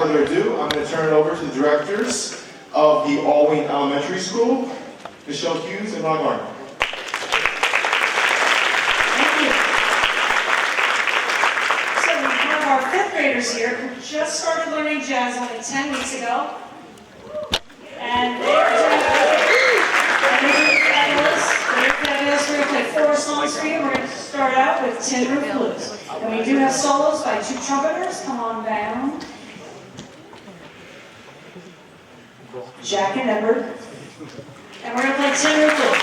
further ado, I'm going to turn it over to the directors of the Alwing Elementary School, Michelle Hughes and Ron Garner. Thank you. So we have our fifth graders here who just started learning jazz only 10 weeks ago. And they're fabulous. They're fabulous. We're going to play 4 songs for you. We're going to start out with Tin Roof Blues. And we do have solos by 2 trumpeters. Come on down. Jack and Edward. And we're going to play Tin Roof Blues.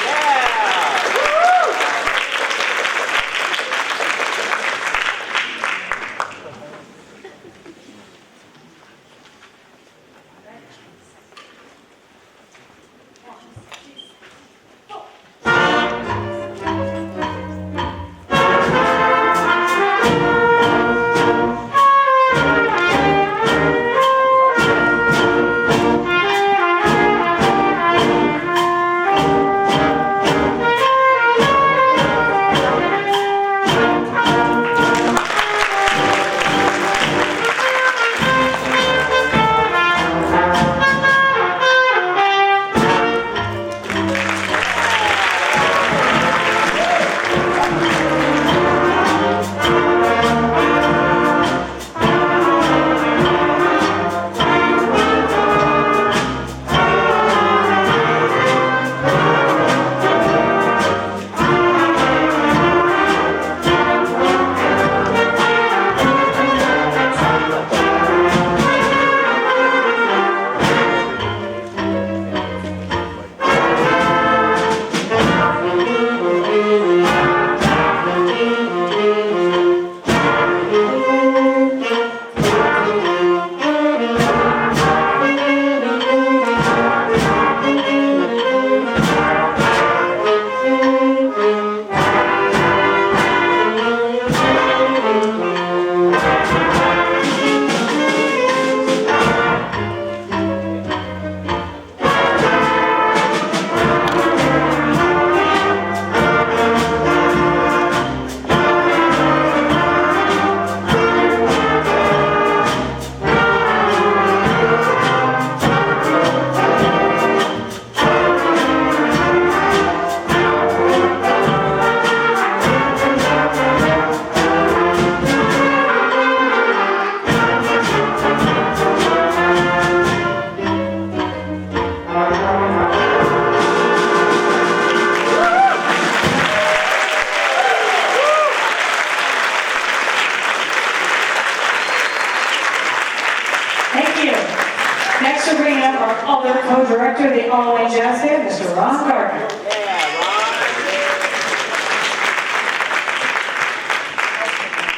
Next, we're bringing up our other co-director of the Alwing Jazz Band, Mr. Ron Gardner.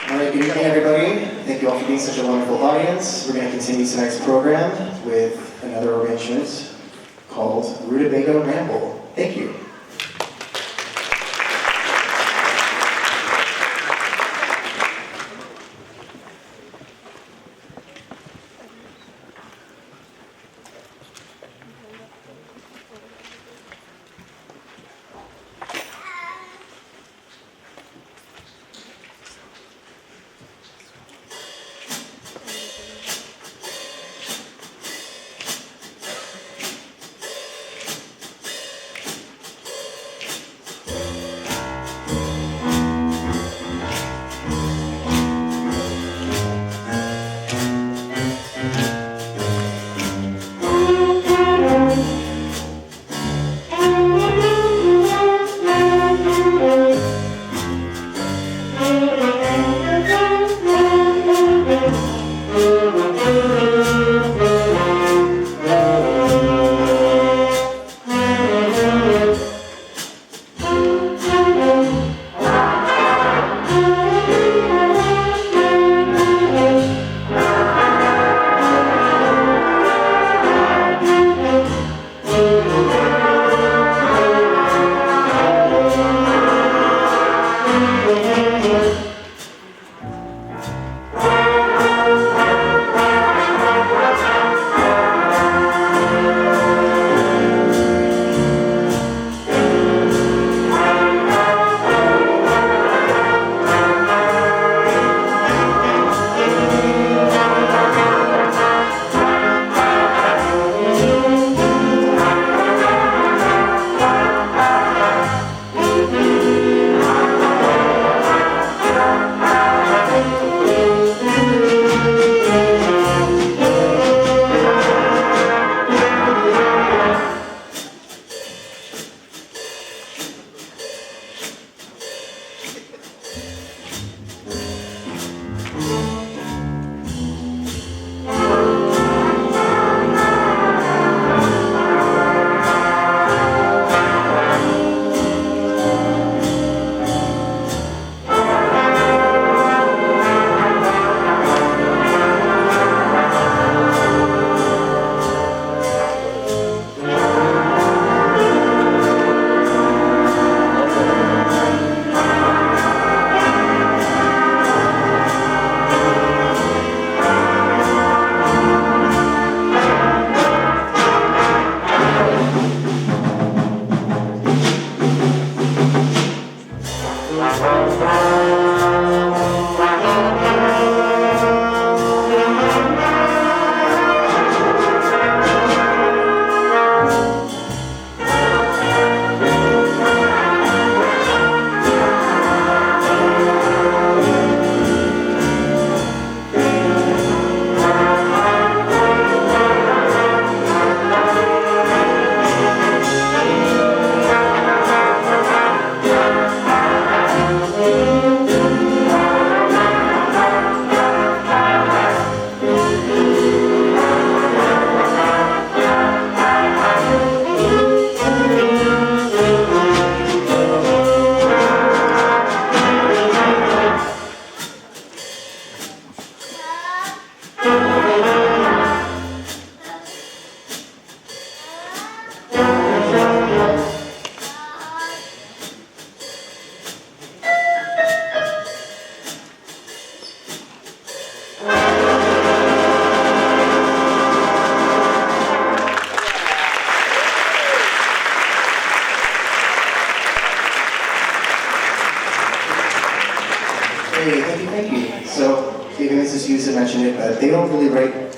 All right, good evening, everybody. Thank you all for being such a wonderful audience. We're going to continue tonight's program with another arrangement called Rutabaga Ramble. Thank you.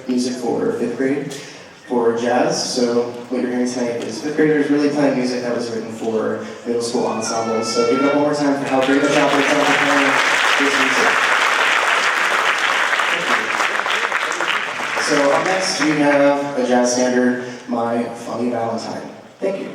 music for 5th grade for jazz. So what you're hearing tonight is 5th graders really playing music that was written for middle school ensembles. So give it up one more time for how great the job they've done for playing this music. So up next we have a jazz standard, My Funny Valentine. Thank you.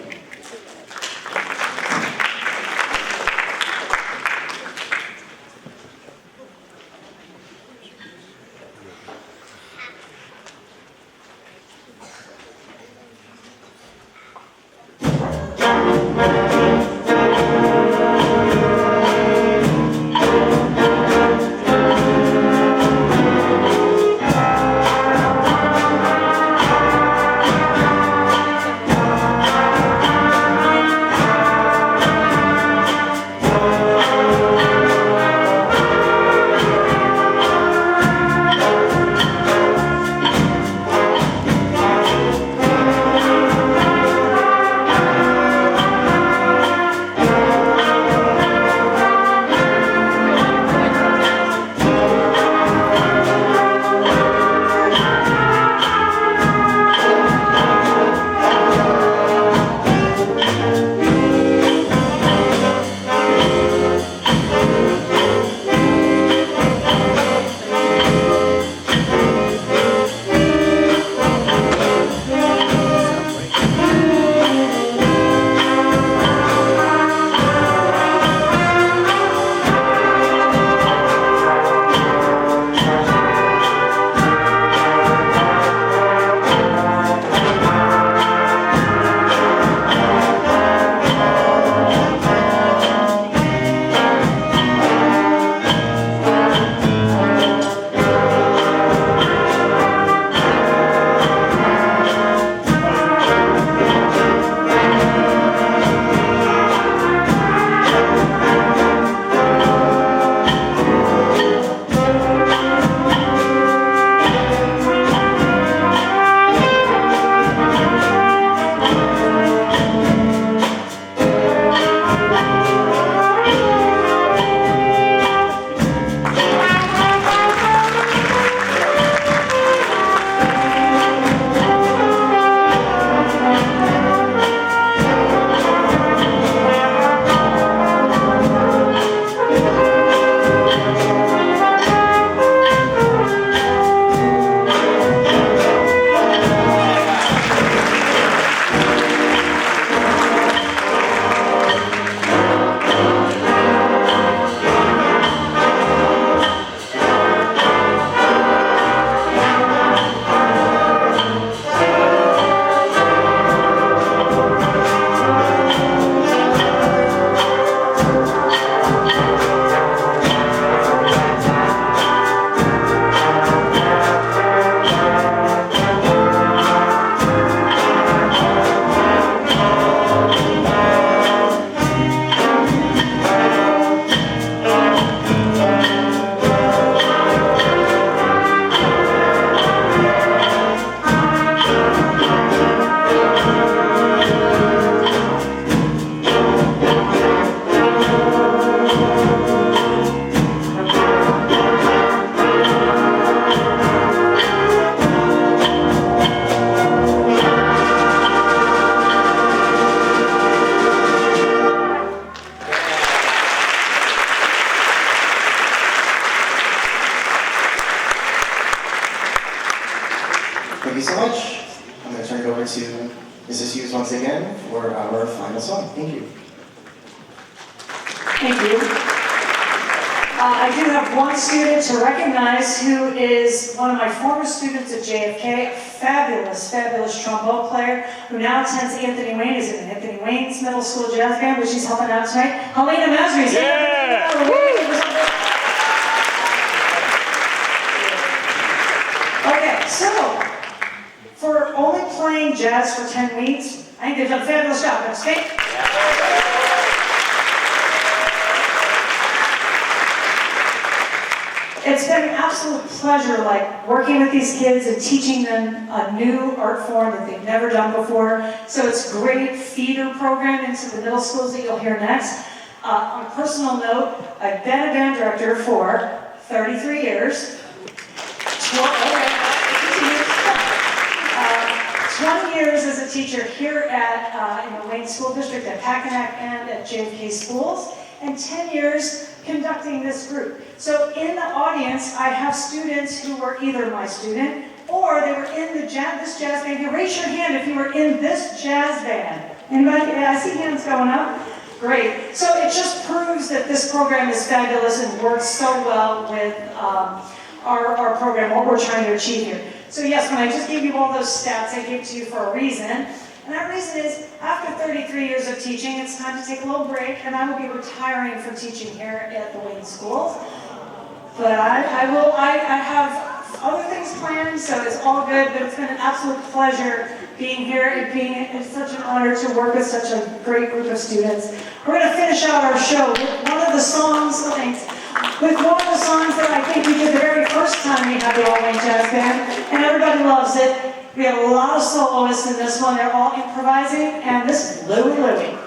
Thank you so much. I'm going to turn it over to Mrs. Hughes once again for our final song. Thank you. Thank you. I do have one student to recognize who is one of my former students at JFK, a fabulous, fabulous trombone player who now attends Anthony Wayne, is in Anthony Wayne's middle school jazz band, which she's helping out tonight. Helena Masry. Yeah! Okay, so for only playing jazz for 10 weeks, I think they've done a fabulous job. Guys, okay? It's been an absolute pleasure, like, working with these kids and teaching them a new art form that they've never done before. So it's a great feeder program into the middle schools that you'll hear next. On a personal note, I've been a band director for 33 years. 12, okay, a teacher here at, in the Wayne School District at Packanack and at JFK Schools, and 10 years conducting this group. So in the audience, I have students who were either my student or they were in this jazz band. Here, raise your hand if you were in this jazz band. Anybody? Yeah, I see hands going up. Great. So it just proves that this program is fabulous and works so well with our program, what we're trying to achieve here. So yes, when I just gave you all those stats, I gave to you for a reason. And that reason is, after 33 years of teaching, it's time to take a little break, and I will be retiring from teaching here at the Wayne Schools. But I have other things planned, so it's all good, but it's been an absolute pleasure being here and it's such an honor to work with such a great group of students. We're going to finish out our show with one of the songs, that I think we did the very first time we had the Alwing Jazz Band, and everybody loves it. We have a lot of soloists in this one. They're all improvising, and this is Louie Louie.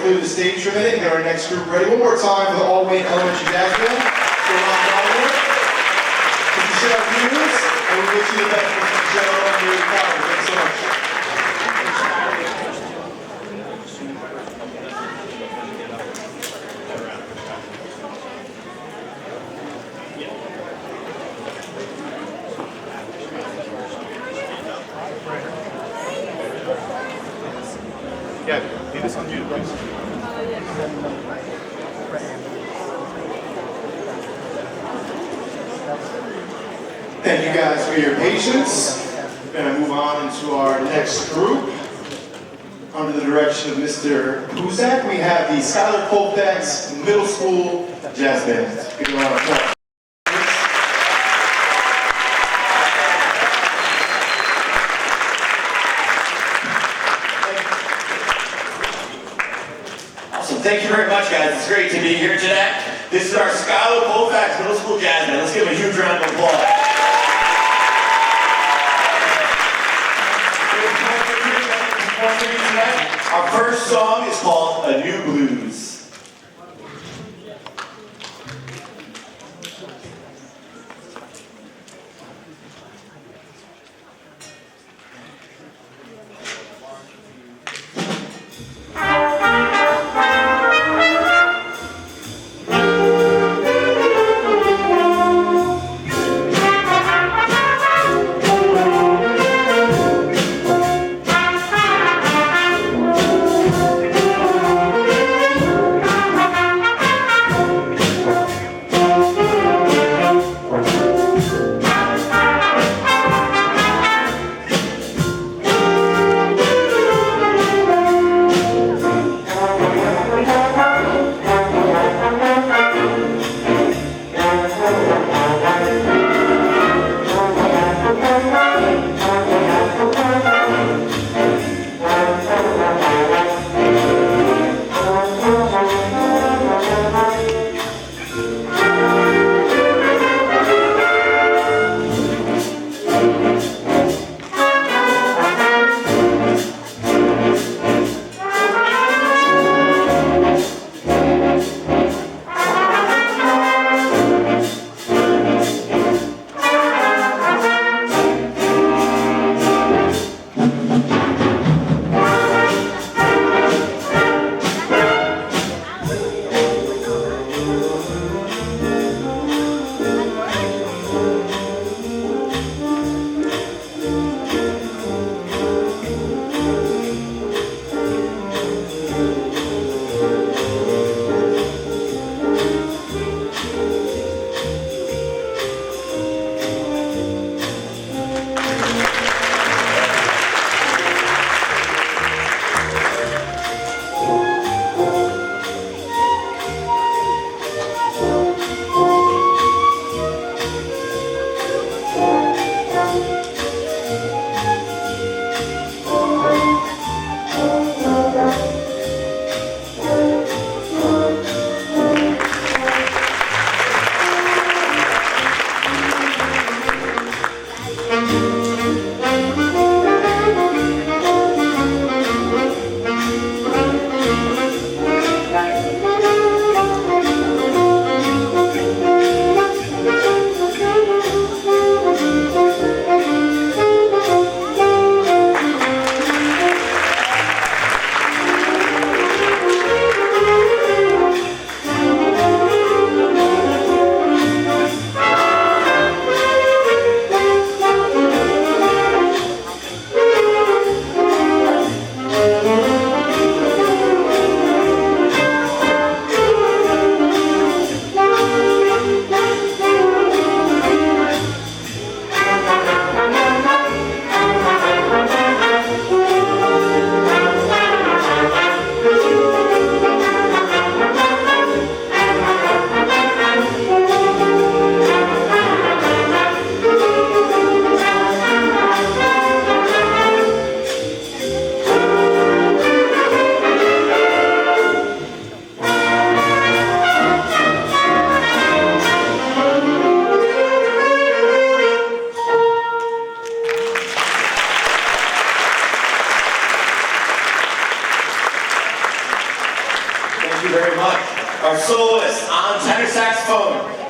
clear the stage for a minute and get our next group ready. One more time for the Alwing Elementary Jazz Band. So round down to share our views, and we wish you the best for the show. I'm really proud of you. Thanks so much. Yeah, leave this on YouTube, please. Thank you guys for your patience. We're going to move on into our next group. Under the direction of Mr. Puzak, we have the Skyler Fax Middle School Jazz Band. Give a round of applause. Awesome. Thank you very much, guys. It's great to be here today. This is our Skyler Fax Middle School Jazz Band. Let's give them a huge round of applause. Our first song is called A New Blues. Thank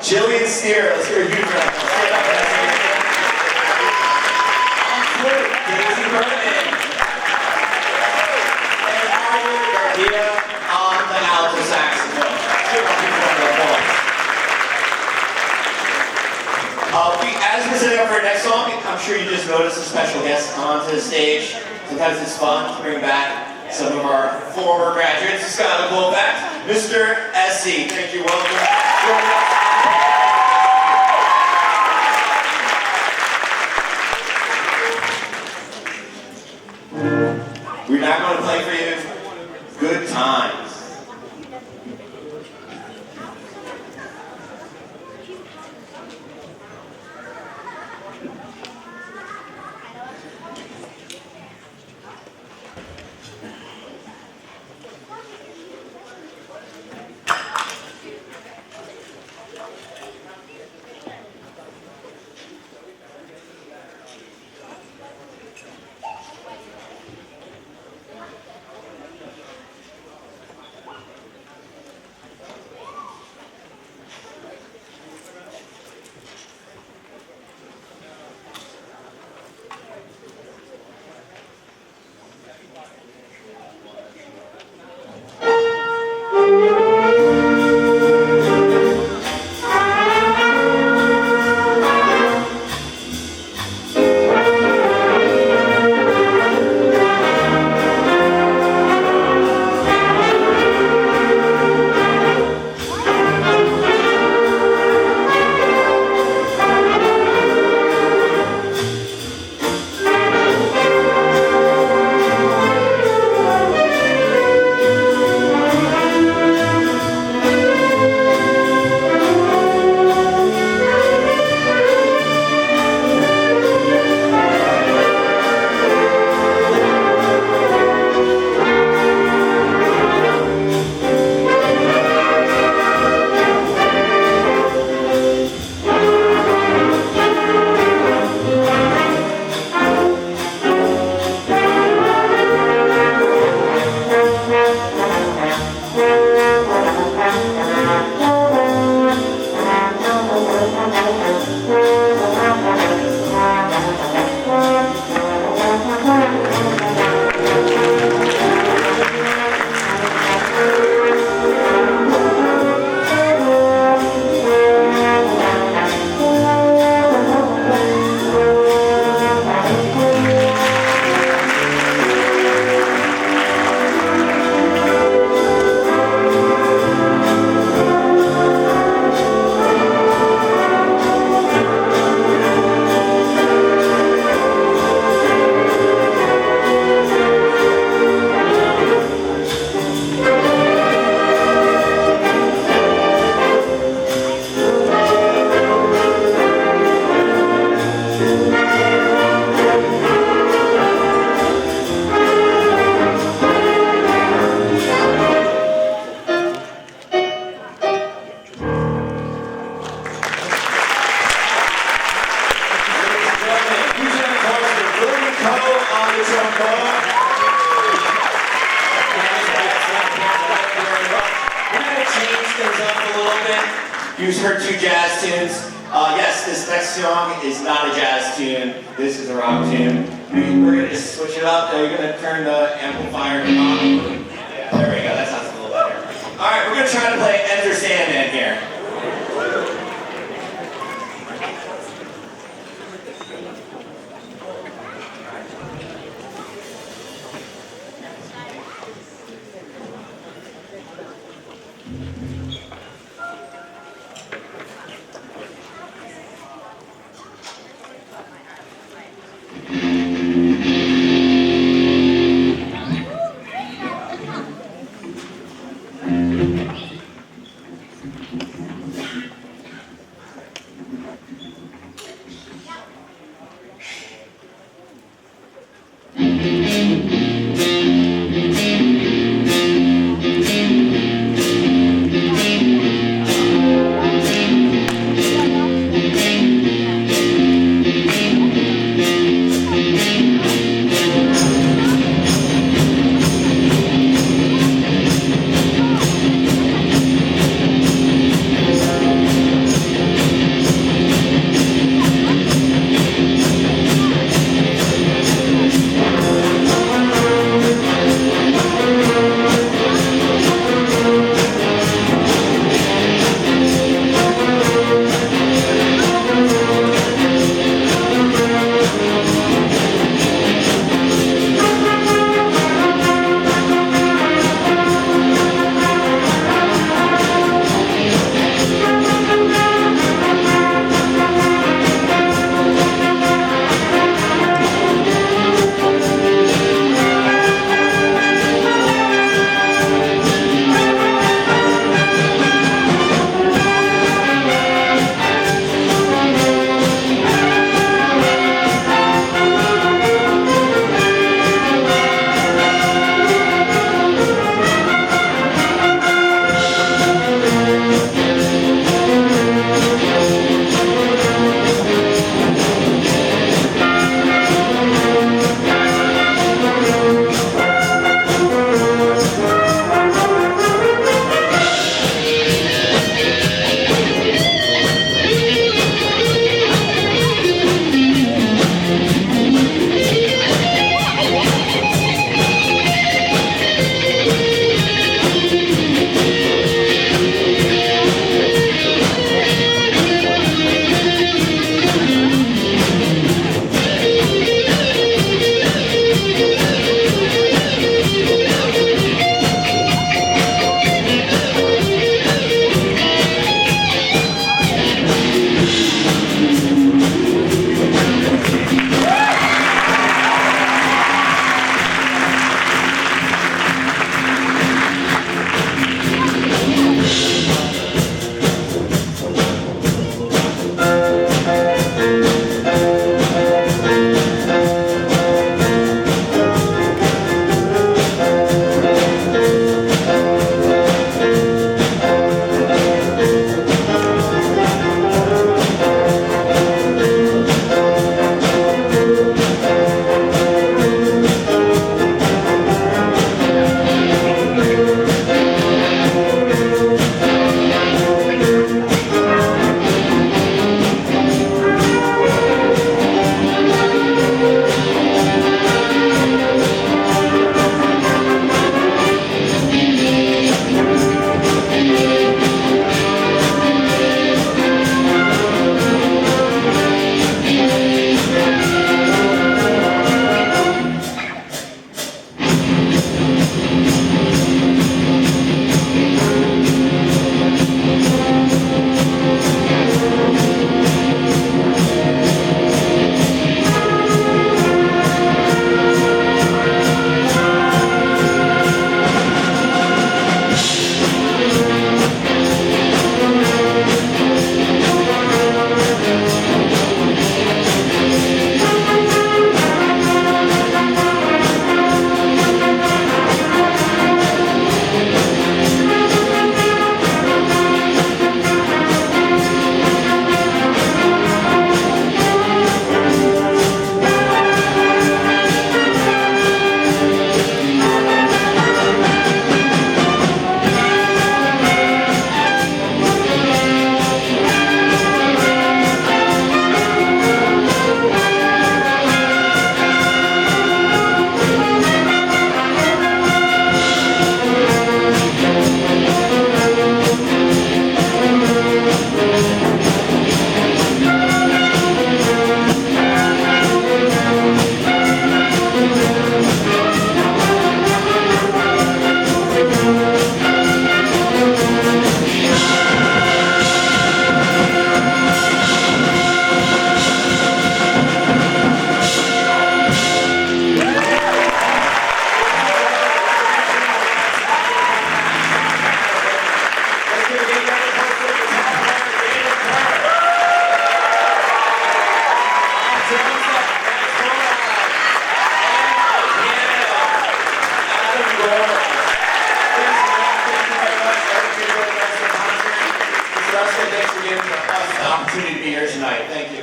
Jillian Steer, let's hear a huge round. Stand up, guys. On flute, Daisy Berman. And Margaret Garcia on the alto saxophone. Give a big round of applause. As we're setting up for our next song, I'm sure you just noticed a special guest onto the stage. Sometimes it's fun to bring back some of our former graduates. Skyler Fax, Mr. S.C. Thank you, welcome. We're not going to play for you Good Times. You heard two jazz tunes. Yes, this next song is not a jazz tune. This is a rock tune. We're going to just switch it up. You're going to turn the amplifier on. Yeah, there we go. That sounds a little better. All right, we're going to try to play Enter Sandman here. opportunity to be here tonight. Thank you.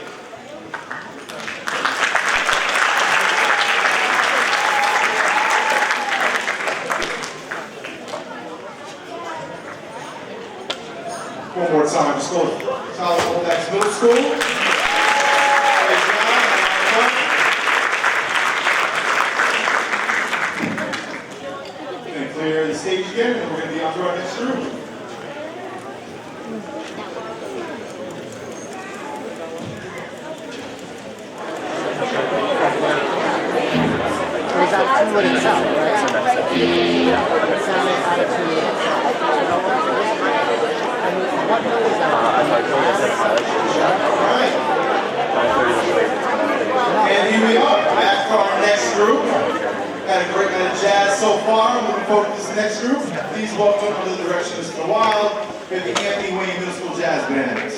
One more time, let's go. Skyler Fax Middle School. Great job. We're going to clear the stage again, and we're going to be on to our next group. Alright. And here we are, back for our next group. Had a great night of jazz so far. I'm looking forward to this next group. Please welcome under the direction of Mr. Wild with the Anthony Wayne Middle School Jazz Band.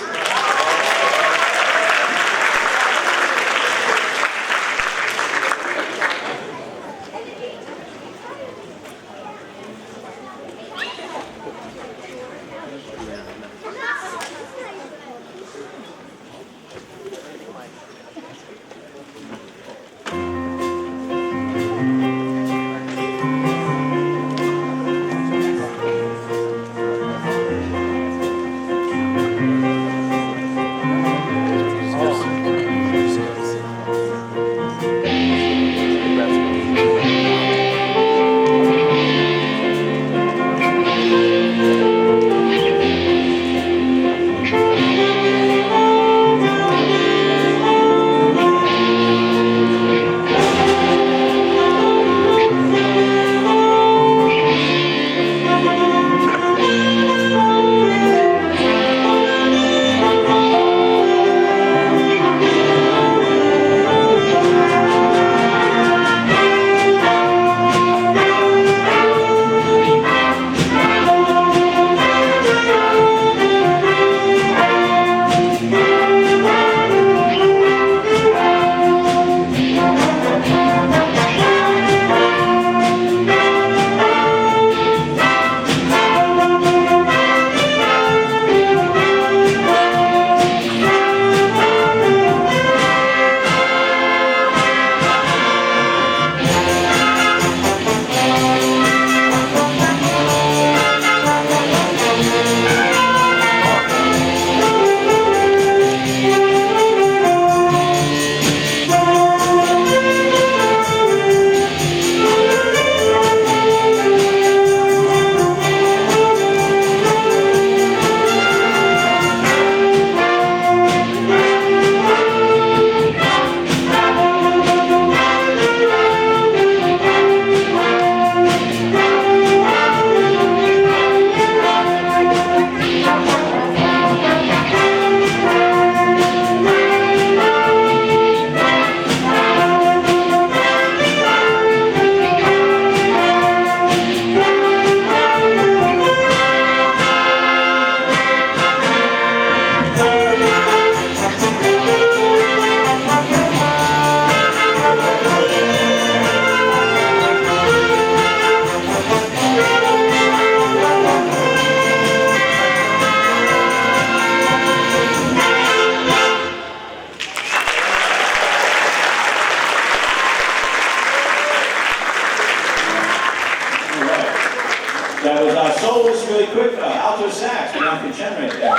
That was soloist really quick, alto sax, Bianca Chen right there.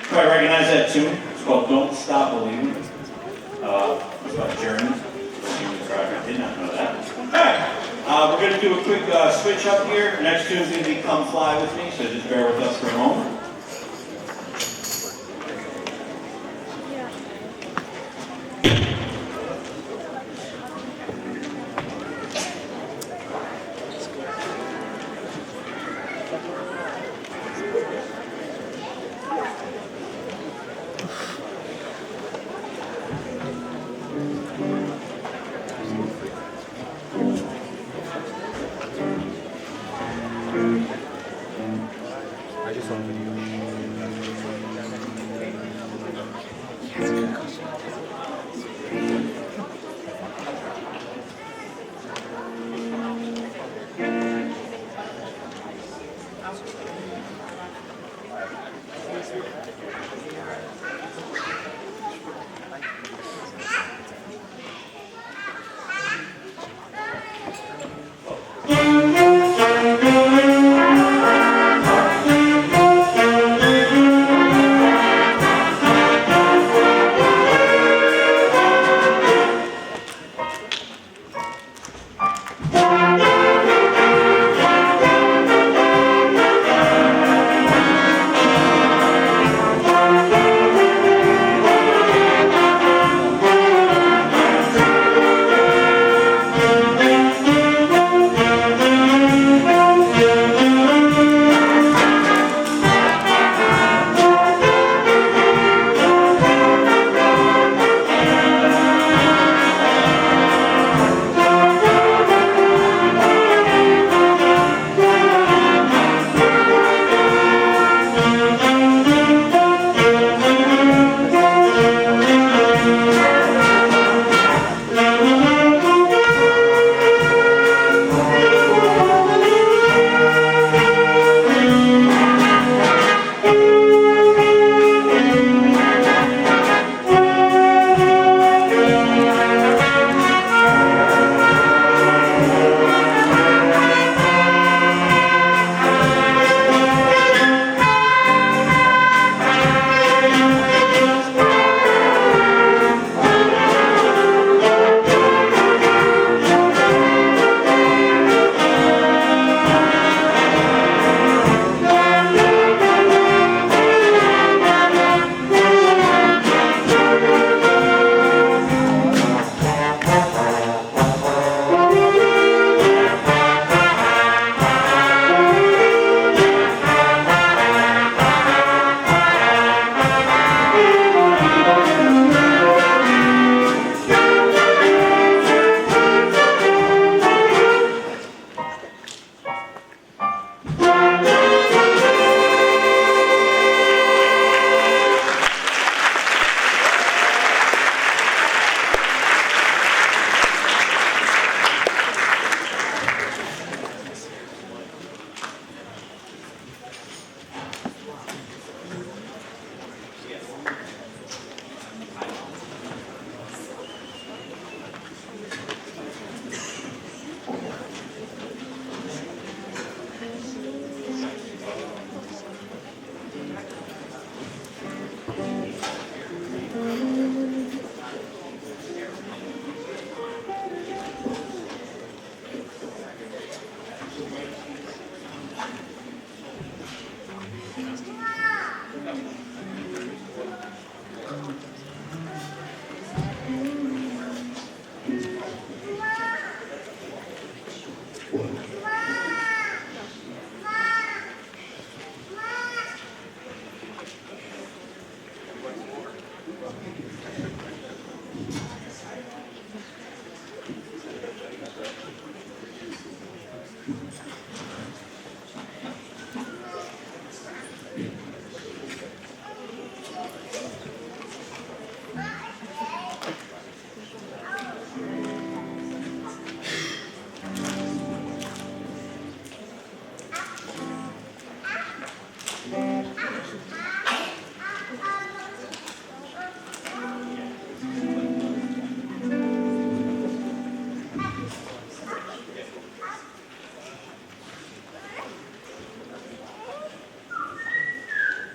Quite recognize that tune? It's called Don't Stop Believing. It's about Germans. I did not know that. Alright, we're going to do a quick switch up here. Next tune's going to be Come Fly With Me, so just bear with us for a moment.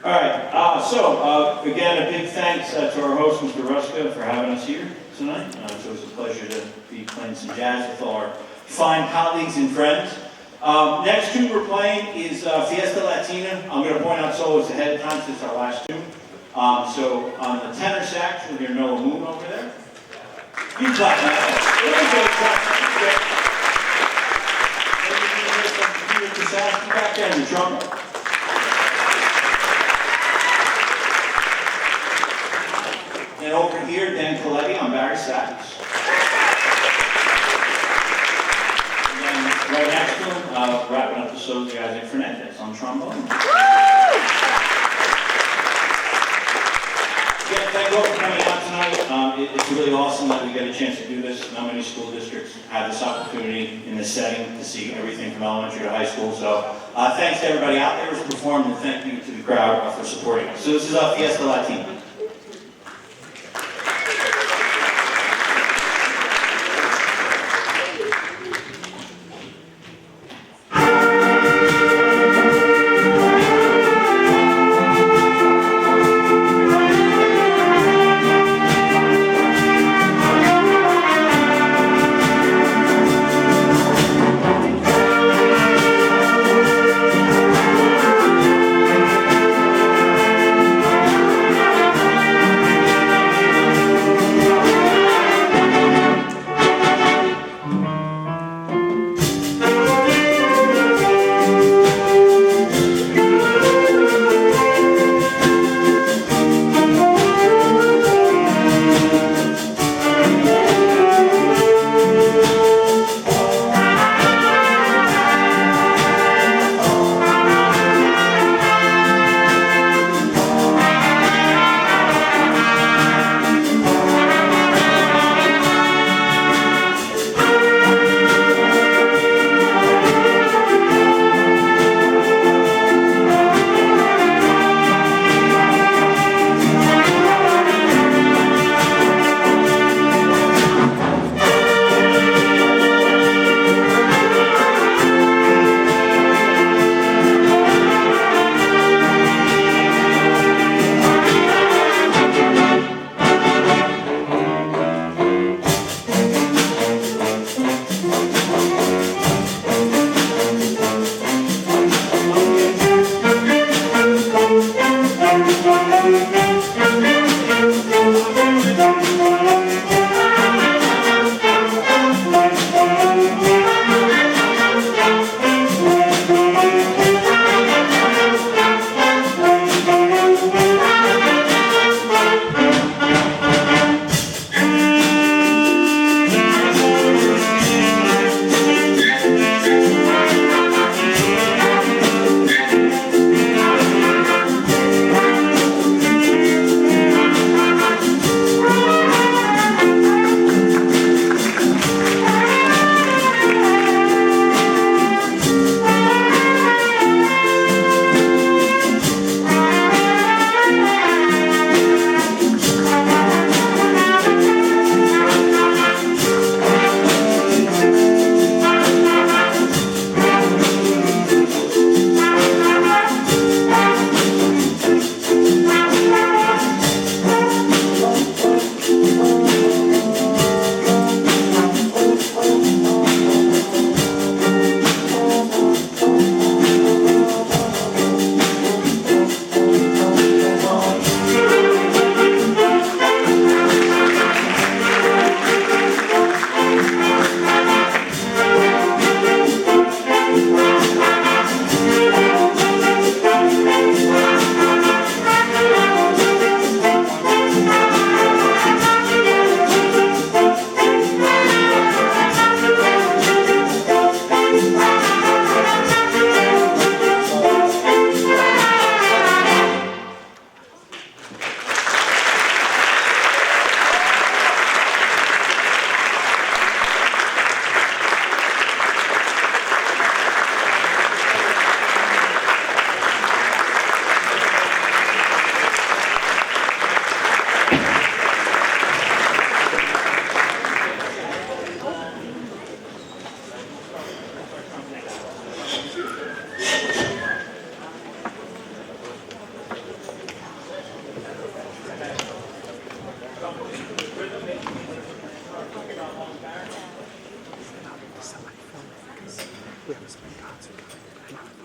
All right, again, a big thanks to our host, Mr. Ruska, for having us here tonight. So it's a pleasure to be playing some jazz with all our fine colleagues and friends. Next tune we're playing is Fiesta Latina. I'm going to point out solos ahead of time since it's our last tune. So on the tenor sax, we'll hear Noah Moon over there. You clap, man. Back there in the trumpet. And over here, Dan Coletti on bass sax. And then right next to him, wrapping up the show, the guys at Fernandez on trombone. Yeah, thank you all for coming out tonight. It's really awesome that we get a chance to do this. Not many school districts have this opportunity in this setting to see everything from elementary to high school. So thanks to everybody out there who's performed, and thank you to the crowd for supporting us. So this is Fiesta Latina.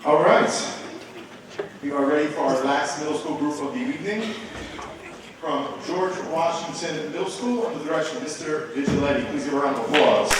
All right. We are ready for our last middle school group of the evening. From George Washington Middle School, under the direction of Mr. Vigiletti. Please give a round of applause.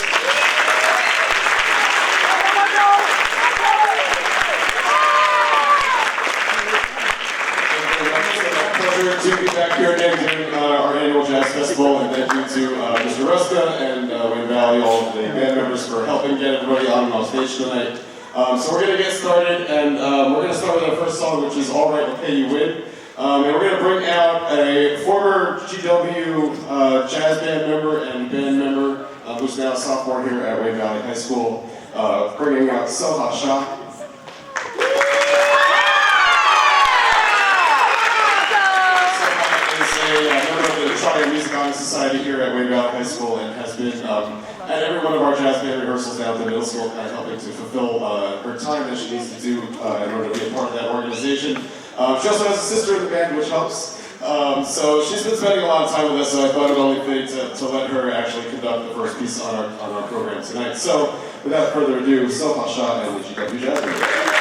To be back here again doing our annual jazz festival, and thank you to Mr. Ruska and Wayne Valley, all of the band members for helping get everybody on stage tonight. So we're going to get started, and we're going to start with our first song, which is All Right, Okay, You Win. And we're going to bring out a former GW jazz band member and band member who's now a sophomore here at Wayne Valley High School, bringing out Soha Shah. one of our jazz band rehearsals down at the middle school, kind of helping to fulfill her time that she needs to do in order to be a part of that organization. She also has a sister in the band, which helps. So she's been spending a lot of time with us, so I thought it only fitting to let her actually conduct the first piece on our program tonight. So without further ado, Soha Shah and the GW Jazz Band.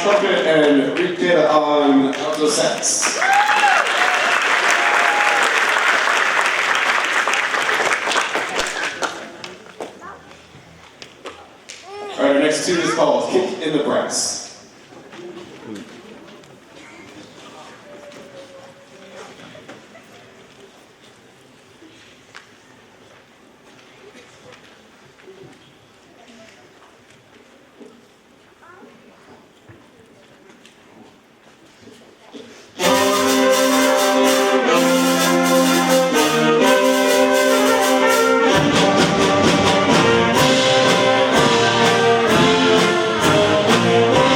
Trumpet and Rick Data on alto sax. All right, our next tune is called Kick in the Brass. Thank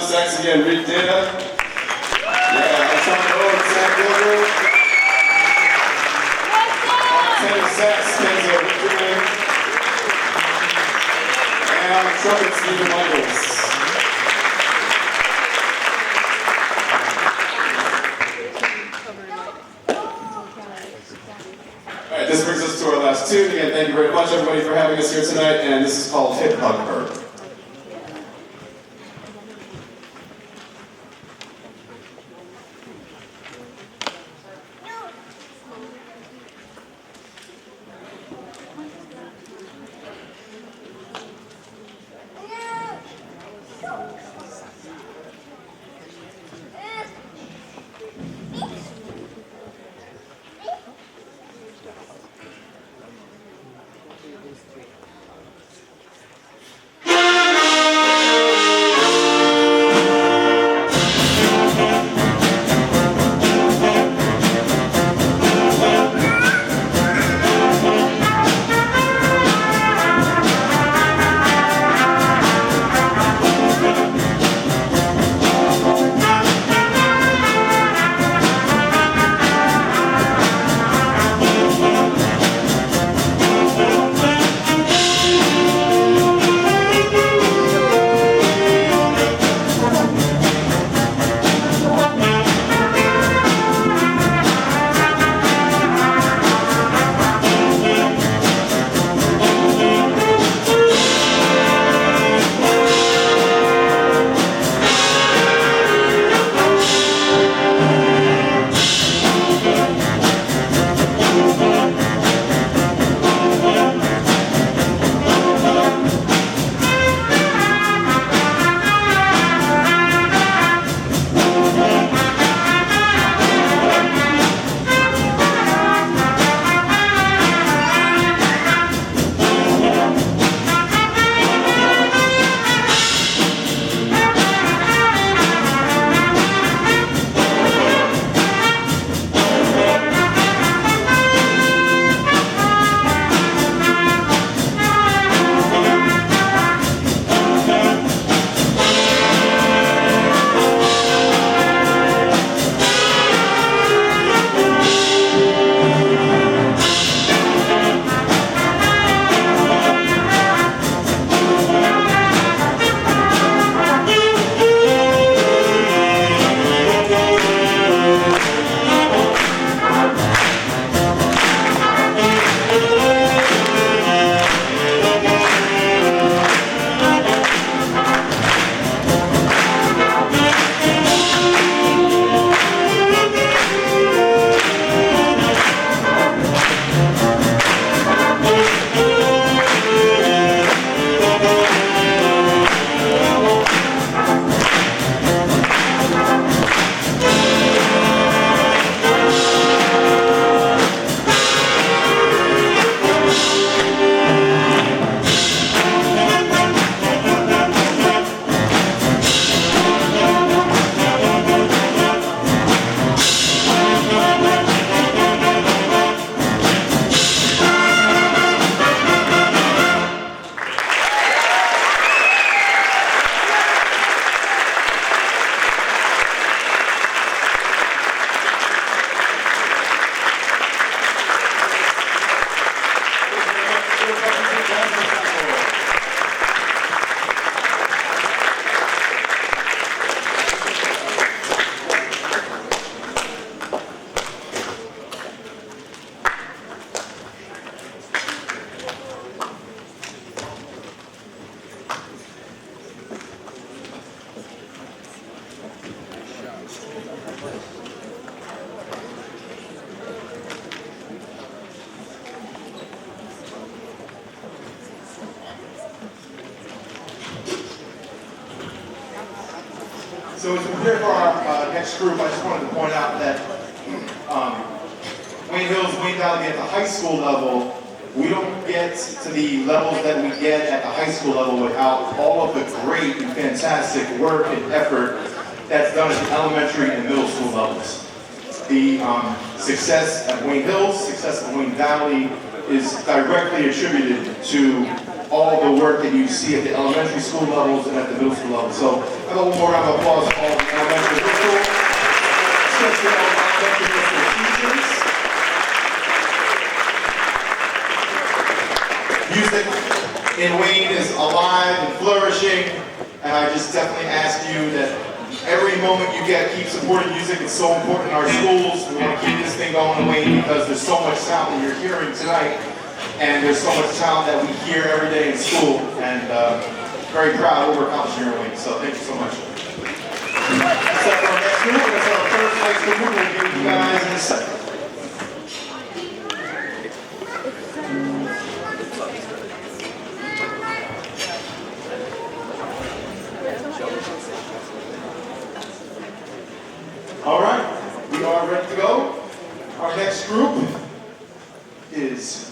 sax again, Reed Data. Yeah, on trombone, Zach Gilbert. On tenor sax, Kenzo Victorman. And on trumpet, Stephen Michaels. All right, this brings us to our last tune. Again, thank you very much, everybody, for having us here tonight. And this is called Hip Hug Her. So as we prepare for our next group, I just wanted to point out that Wayne Hills, Wayne Valley at the high school level, we don't get to the levels that we get at the high school level without all of the great and fantastic work and effort that's done at the elementary and middle school levels. The success at Wayne Hills, success at Wayne Valley is directly attributed to all the work that you see at the elementary school levels and at the middle school level. So have a one more round of applause for all the elementary middle school, especially all the elementary middle school teachers. Music in Wayne is alive and flourishing, and I just definitely ask you that every moment you get, keep supporting music. It's so important in our schools. We want to keep this thing going in Wayne because there's so much sound that you're hearing tonight, and there's so much sound that we hear every day in school, and very proud of what we're accomplishing here in Wayne. So thank you so much. Except for our next group, that's our first high school group. We'll give you guys in a second. All right, we are ready to go. Our next group is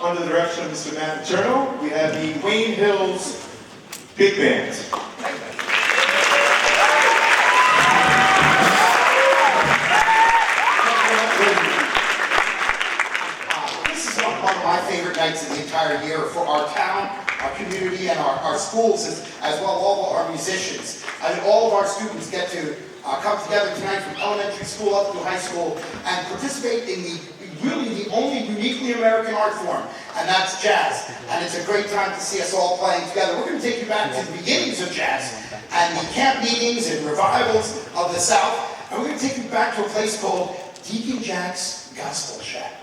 under the direction of Mr. Matt Paterno. We have the Wayne Hills Big Band. This is one of my favorite nights of the entire year for our town, our community, and our schools, as well as all of our musicians. I mean, all of our students get to come together tonight from elementary school up to high school and participate in really the only uniquely American art form, and that's jazz. And it's a great time to see us all playing together. We're going to take you back to the beginnings of jazz and the camp meetings and revivals of the South, and we're going to take you back to a place called Deacon Jack's Gospel Shack.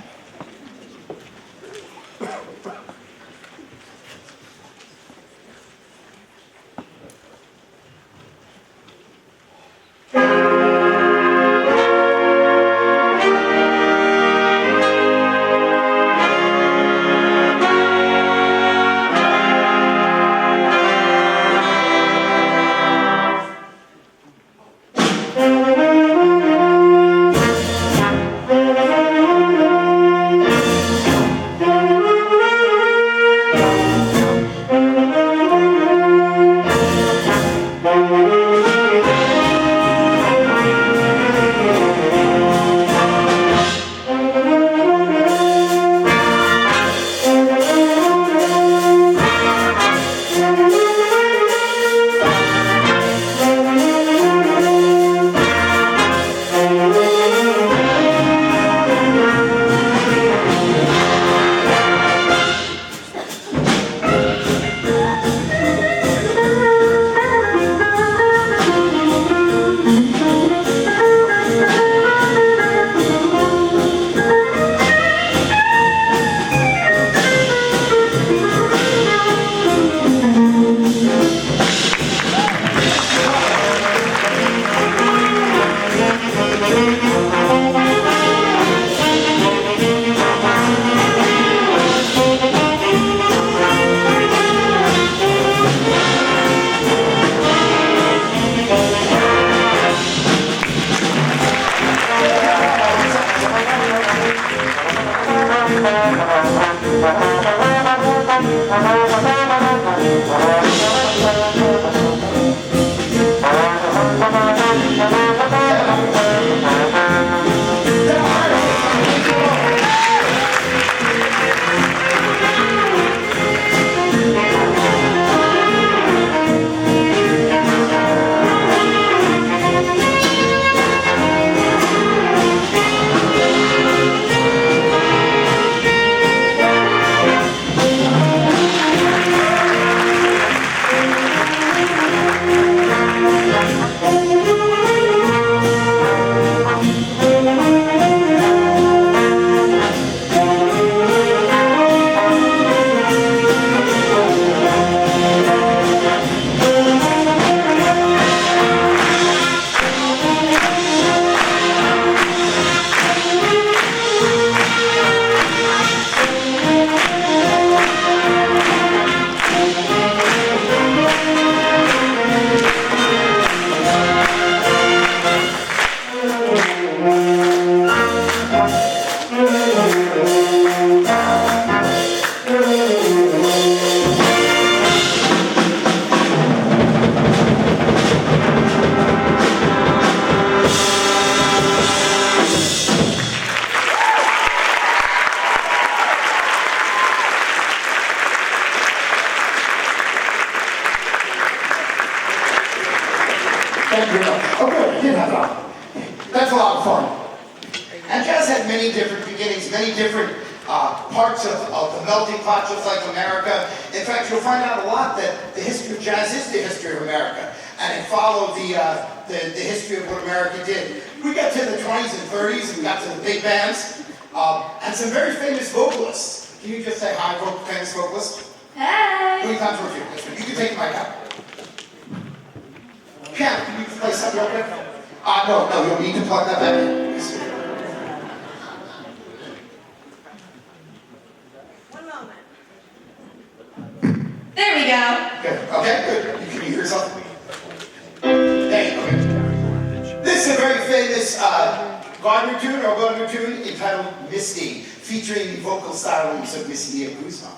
Thank you very much. Oh, good, you did have that. That's a lot of fun. And jazz had many different beginnings, many different parts of the melting pot, just like America. In fact, you'll find out a lot that the history of jazz is the history of America, and it followed the history of what America did. We got to the 20s and 30s, and we got to the big bands, and some very famous vocalists. Can you just say hi, famous vocalists? Hey! How many times were you? You can take the mic out. Piano, can you play something real quick? No, you'll need to plug that back in. There we go. Good. Okay, good. Can you hear something? There you go. This is a very famous Gardner tune entitled Misty, featuring the vocal stylings of Miss Nia Guzman.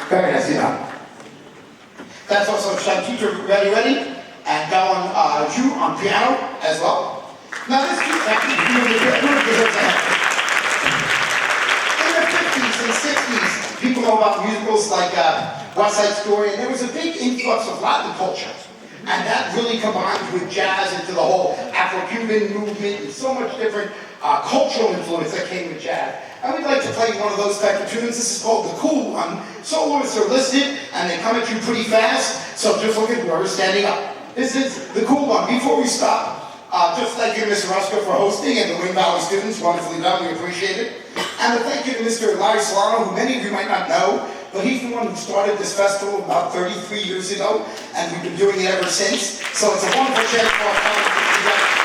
Very nice, That's also Shantita ready? And Gowan Ju on piano as well. Now this piece actually really deserves a hand. In the 50s and 60s, people know about musicals like West Side Story, and there was a big influx of Latin culture. And that really combined with jazz into the whole Afro-Cuban movement and so much different cultural influence that came with jazz. And we'd like to play one of those type of tunes. This is called The Cool One. Soloists are listed, and they come at you pretty fast, so just look at whoever's standing up. This is The Cool One. Before we stop, just thank you to Mr. Ruska for hosting, and the Wing Valley students, wonderfully done, we appreciate it. And a thank you to Mr. Larry Solano, who many of you might not know, but he's the one who started this festival about 33 years ago, and we've been doing it ever since. So it's a wonderful chance for our colleagues to do that.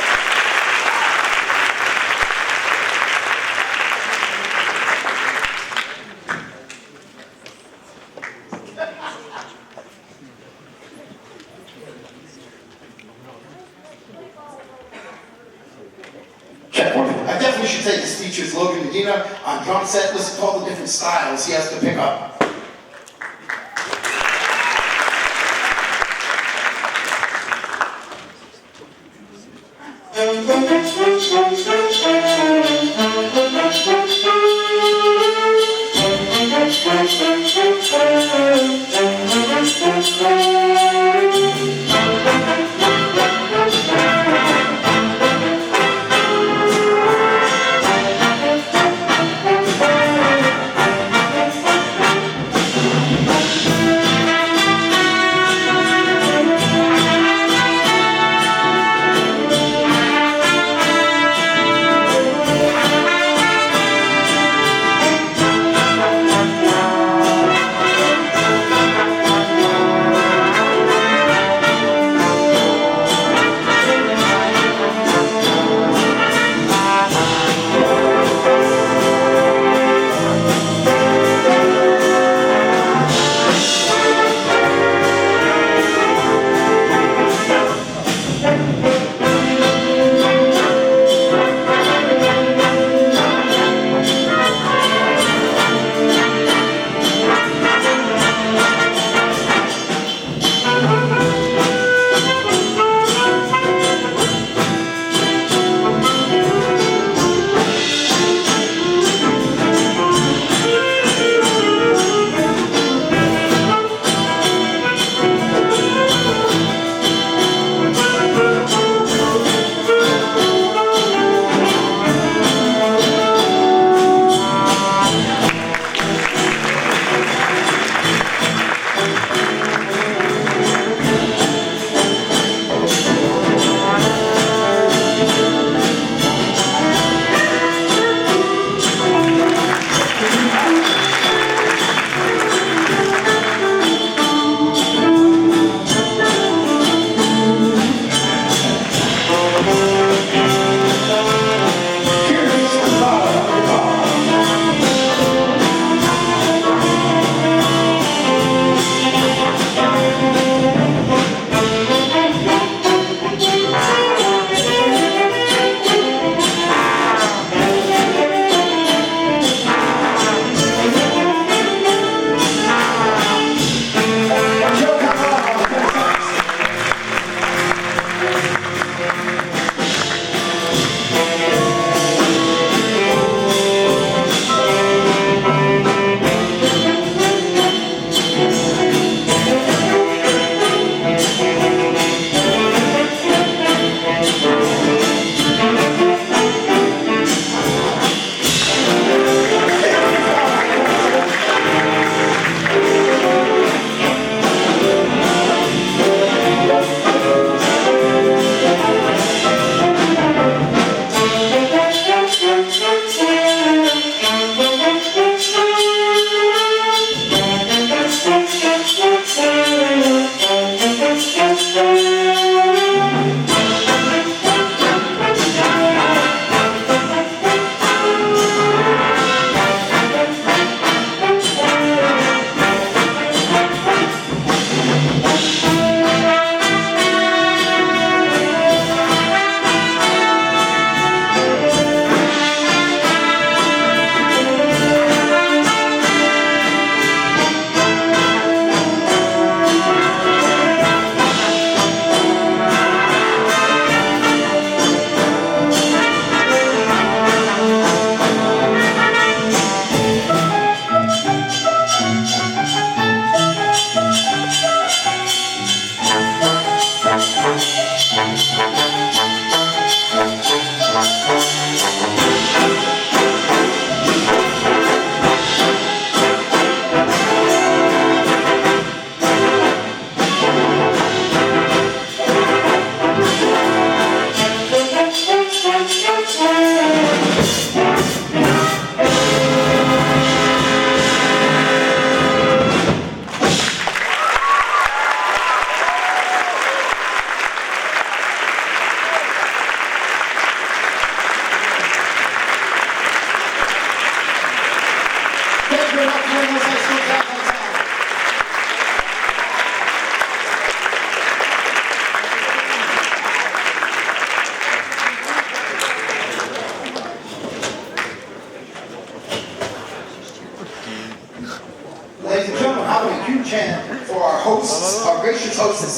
should say this teacher is Logan Medina on drum set. Listen to all the different styles he has to pick up.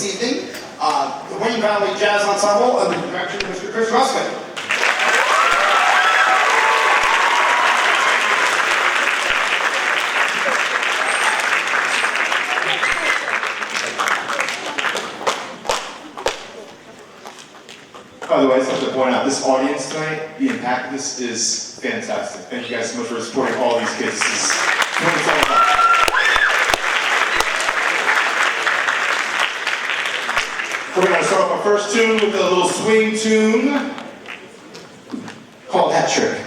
this evening, the Wayne Valley Jazz Ensemble under the direction of Mr. Chris Ruskin. By the way, I just have to point out, this audience tonight, the impact of this is fantastic. Thank you guys so much for supporting all these kids. This is what it's all about. We're going to start off our first tune with a little swing tune called Hat Trick.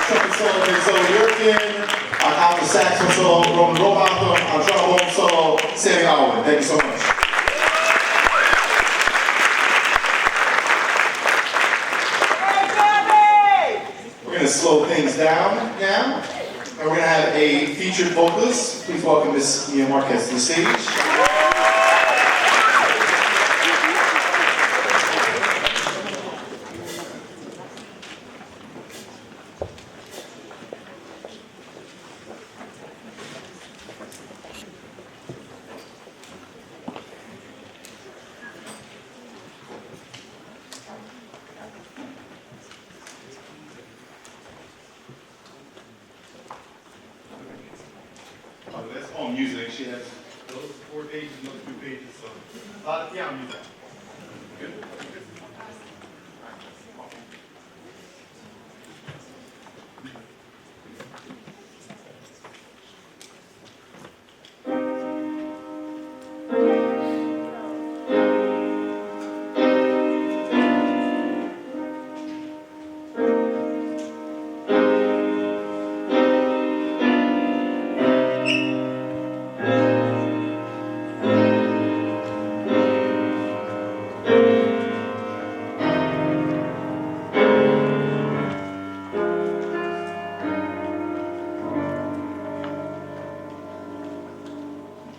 Second solo is Zoe Yurkin. On alto saxophone solo, Roman Robotham. On trombone solo, Sammy Alwing. Thank you so much. We're going to slow things down now. And we're going to have a featured vocalist. Please welcome Miss Mia Marquez to the stage. Oh, that's all music. She has those 4 pages and those 2 pages, so a lot of piano music. Good.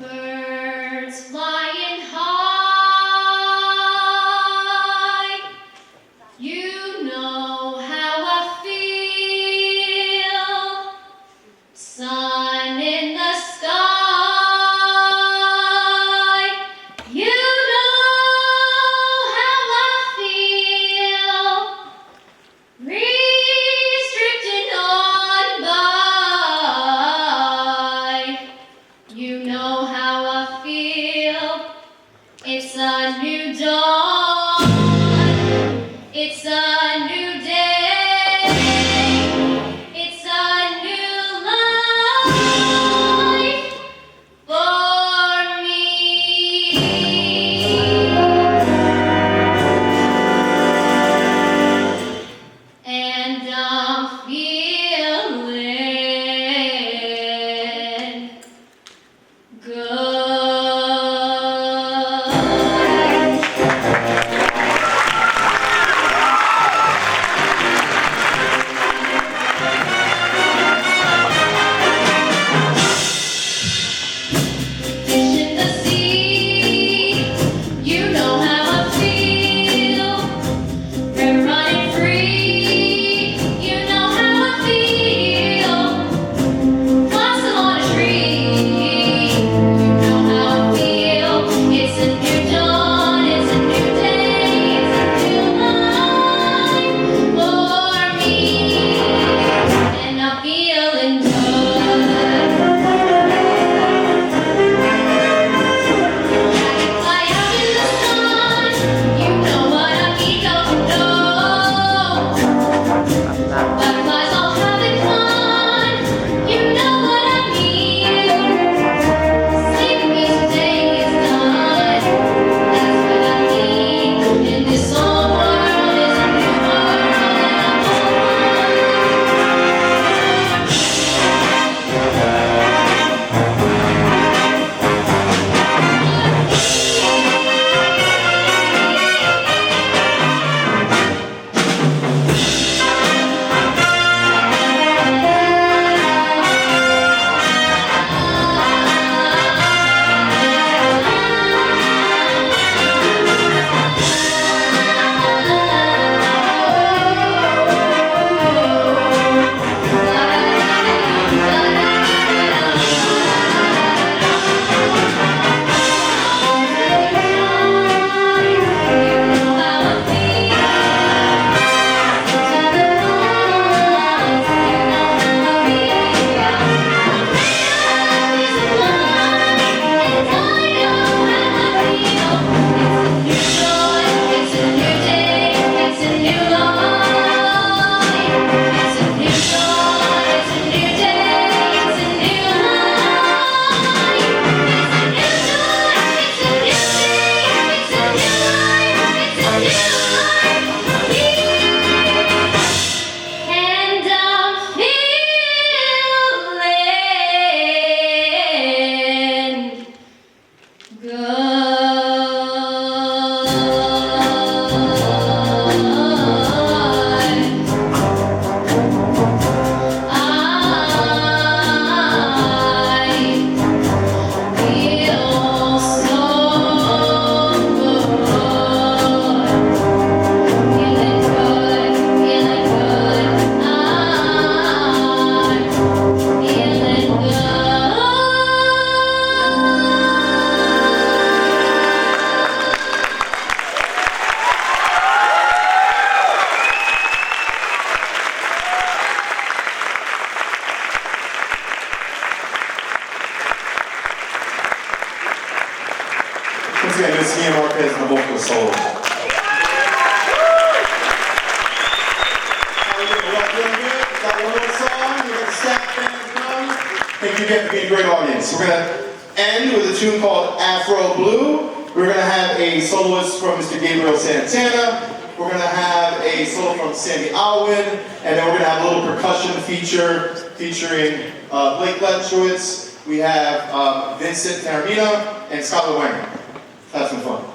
Birds flying high, you know how I feel. Sun in the sky, you know how I feel. Breeze drifting on by, you know how I feel. It's a new dawn. It's a new day. It's a new life for me. And I'm feeling good. Marquez on the vocal solo. Got one more song. We're going to stack bands done. Thank you again for being a great audience. We're going to end with a tune called Afro Blue. We're going to have a soloist from Mr. Gabriel Santana. We're going to have a solo from Sandy Alwing. And then we're going to have a little percussion feature featuring Blake Letchowitz. We have Vincent Taramina and Skyler Fax. Have some fun.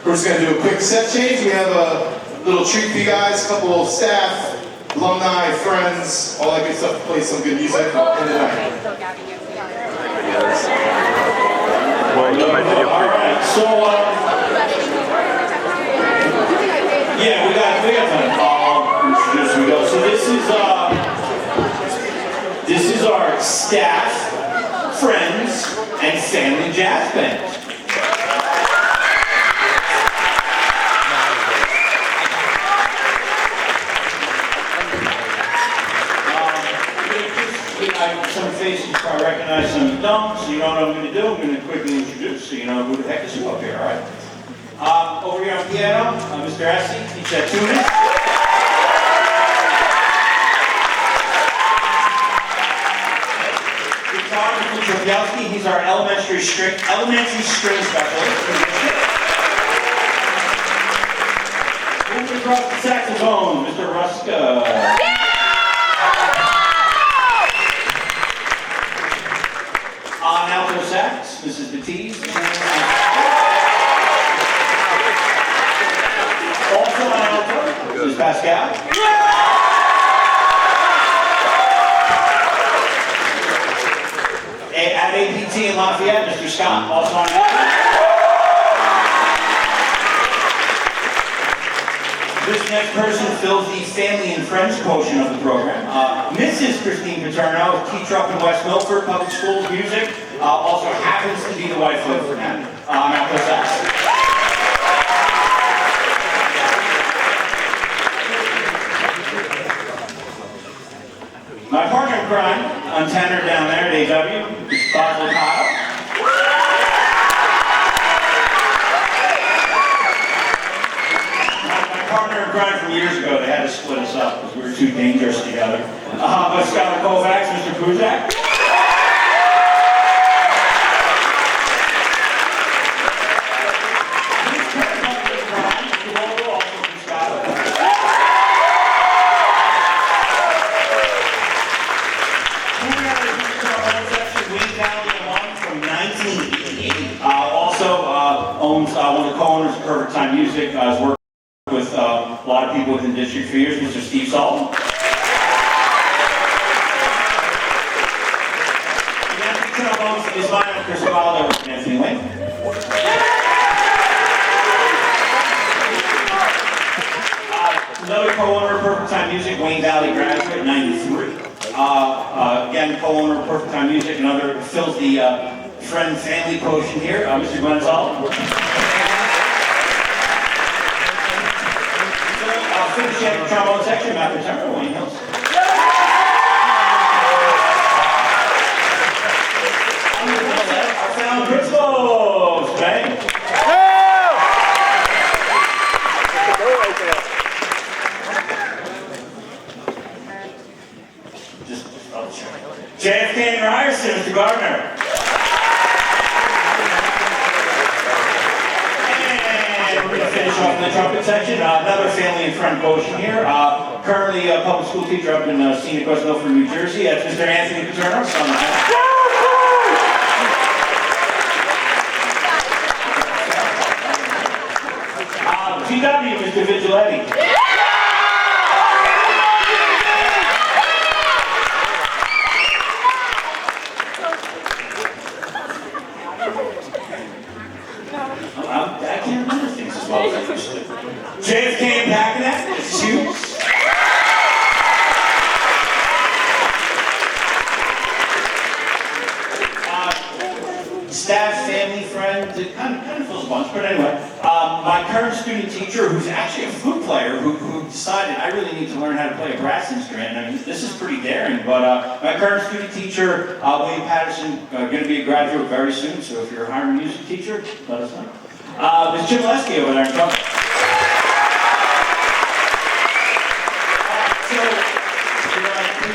We're just gonna do a quick set change. We have a little treat for you guys, a couple of staff, alumni, friends, all that good stuff to play some good music in the night. All right, so, yeah, we got time. Introduce we go. So this is our staff, friends, and family jazz band. Some faces you probably recognize, some you don't, so you know what I'm going to do. I'm going to quickly introduce so you know who the heck is who up here, all right? Over here on piano, Mr. Essie, teach that tuning. Guitar, Mr. Trofyowski, he's our elementary string specialist. Moving across the saxophone, Mr. Ruska. On alto sax, Mrs. Batiste. Also on alto, Mrs. Pascal. At APT in Lafayette, Mr. Scott, also on alto. This next person fills the family and friends quotient of the program. Mrs. Christine Paterno, teacher up in West Milford Public Schools music, also happens to be the wife of Fernando. Alto sax. My partner in crime, on tenor down there at AW, Bob Locado. Partner in crime from years ago, they had to split us up because we were too dangerous together. But Skyler Fax, Mr. Puzak. From 1988. Also owns one of the co-owners of Perfect Time Music. Has worked with a lot of people within the district for years, Mr. Steve Sullivan. Is mine, Chris Wilder, and Anthony Wayne. Another co-owner of Perfect Time Music, Wayne Valley graduate, 93. Again, co-owner of Perfect Time Music, another fills the friend family quotient here, Mr. Glenn Sullivan. Finishing up the trombone section, Matt Paterno, Wayne Hills. Our sound principals, bang. Just double check. JFK and Ryerson, Mr. Gardner. Finish off in the trumpet section. Another family and friend quotient here. Currently a public school teacher up in scenic West Milford, New Jersey. That's Mr. Anthony Paterno. GW, Mr. Vigilante. I can't remember things as well as I used to. JFK and Packenet, this is huge. Staff, family, friends, it kind of fills a bunch, but anyway. My current student teacher, who's actually a flute player, who decided I really need to learn how to play a brass instrument. I mean, this is pretty daring, but my current student teacher, William Patterson, going to be a graduate very soon, so if you're a hiring music teacher, let us know. There's Jim Lesky over there in front.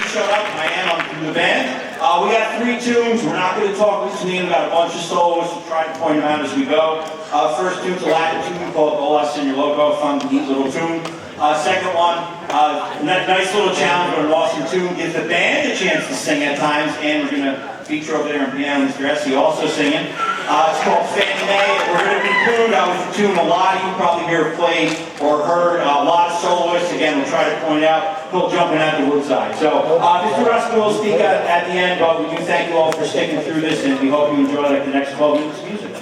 Shut up, I am from the band. We got 3 tunes. We're not going to talk between about a bunch of solos. We'll try to point them out as we go. First tune's a Latin tune called Olas in Your Logo, fun, neat little tune. Second one, nice little challenge or an awesome tune. Gives the band a chance to sing at times, and we're going to feature over there on piano Mr. Essie also singing. It's called Fannie Mae. We're going to conclude with the tune. A lot of you probably here have played or heard a lot of soloists. Again, we'll try to point out Phil jumping at the woodside. So Mr. Ruska will speak at the end, but we do thank you all for sticking through this, and we hope you enjoy like the next 12 minutes of music.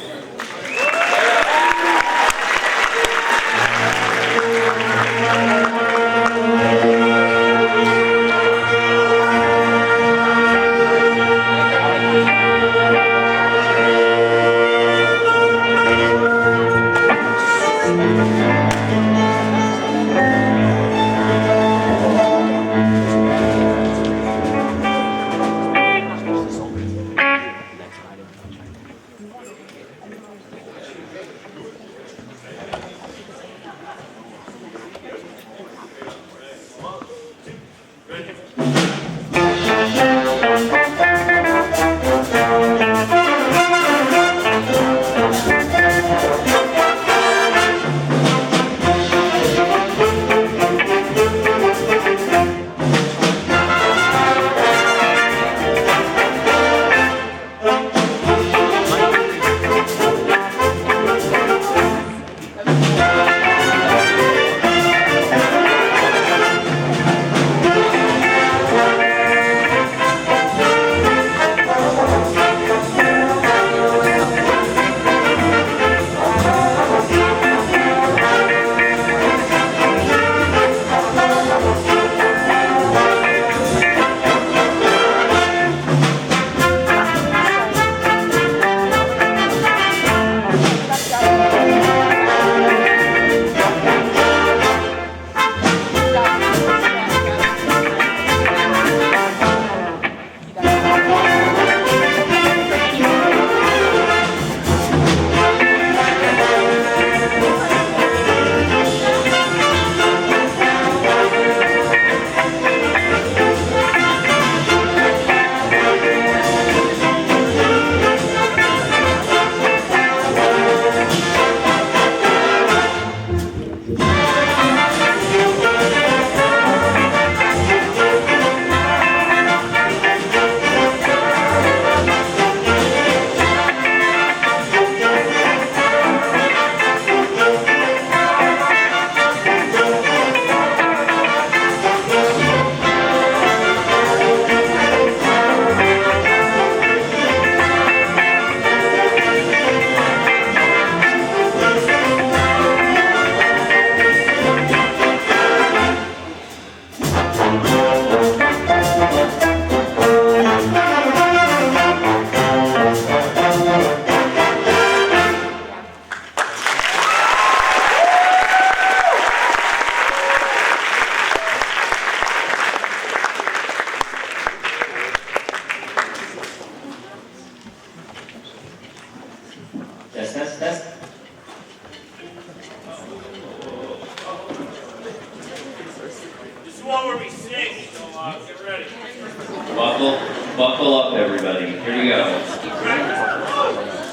Buckle up, everybody. Here we go.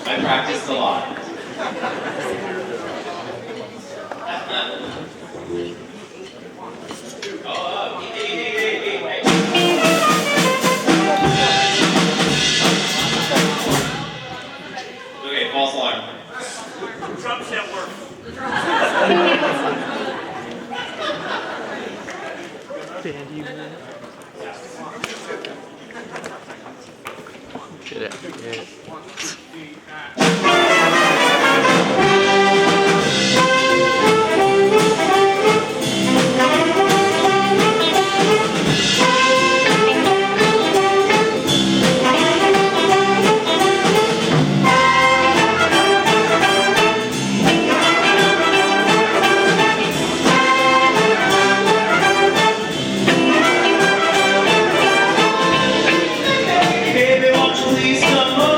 I practiced a lot. Okay, false alarm. Drum set work. Baby, won't you please come on?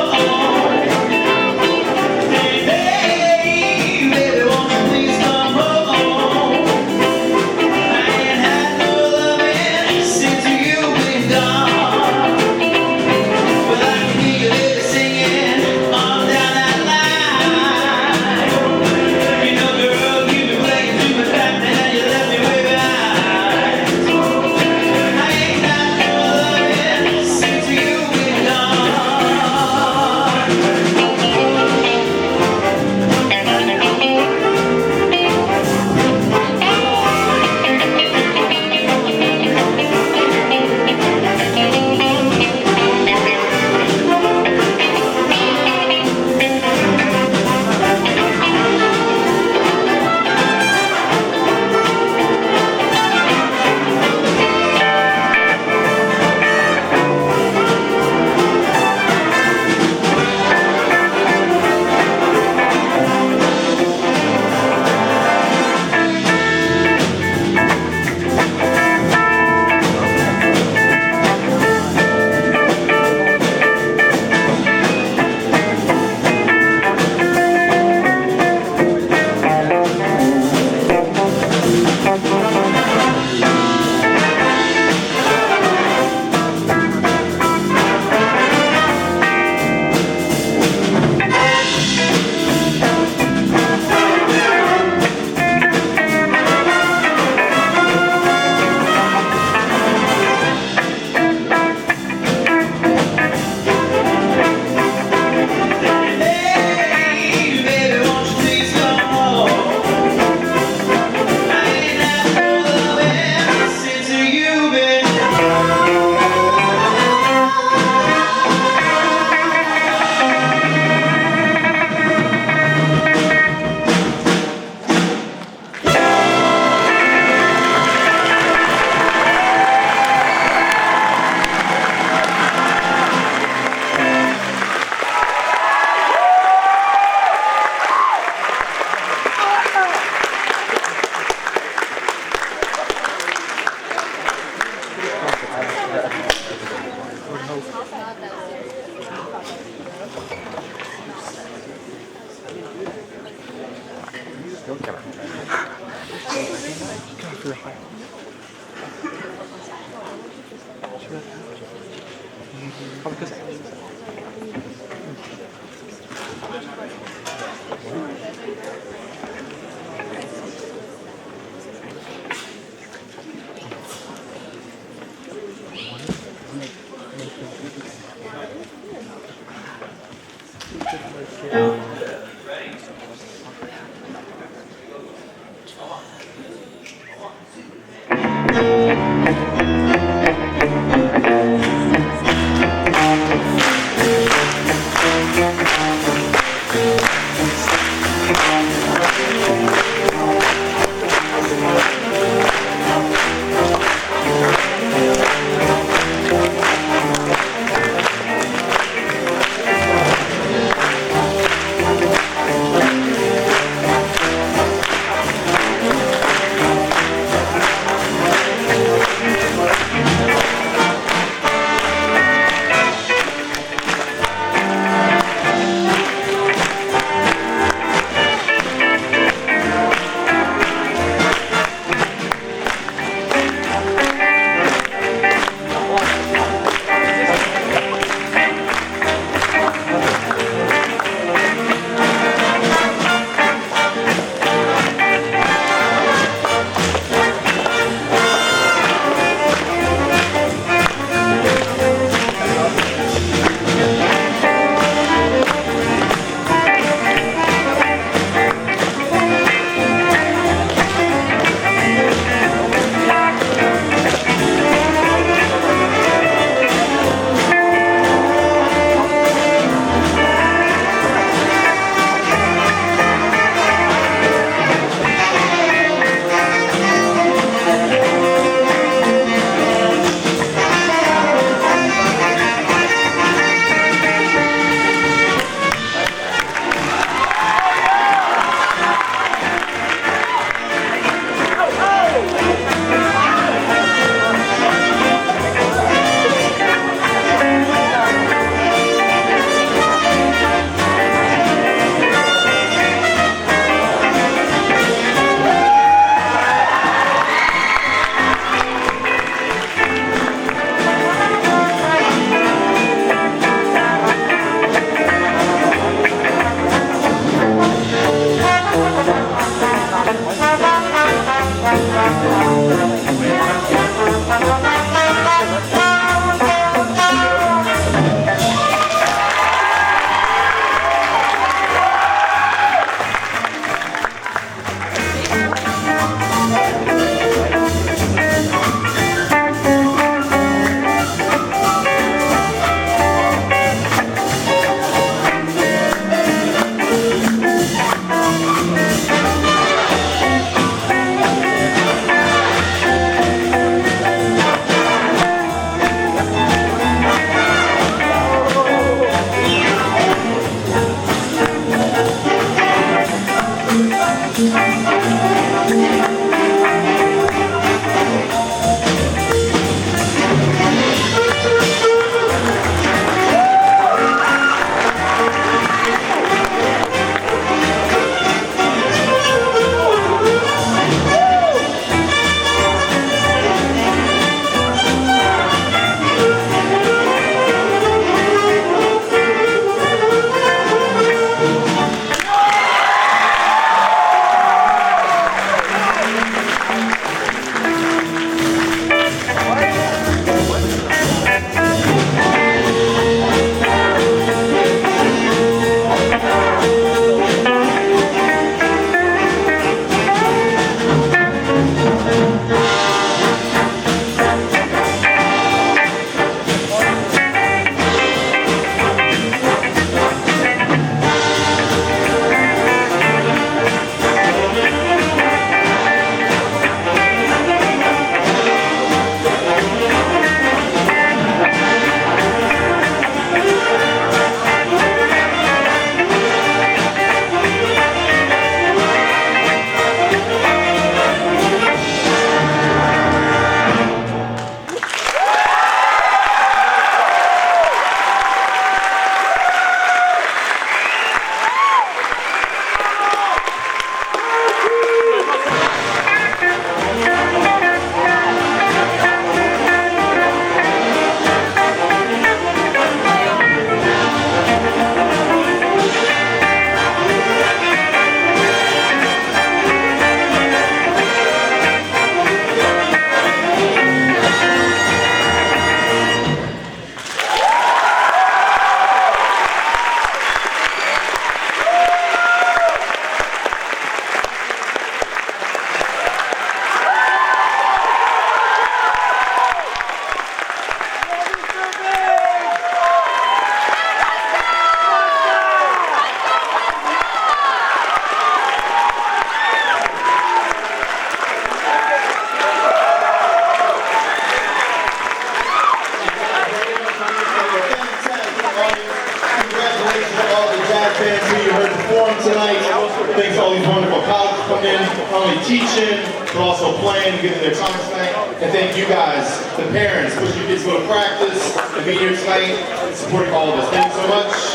these wonderful colleagues for coming in, not only teaching, but also playing and giving their time tonight. And thank you guys, the parents, pushing your kids to go to practice, and being here tonight, and supporting all of us. Thank you so much.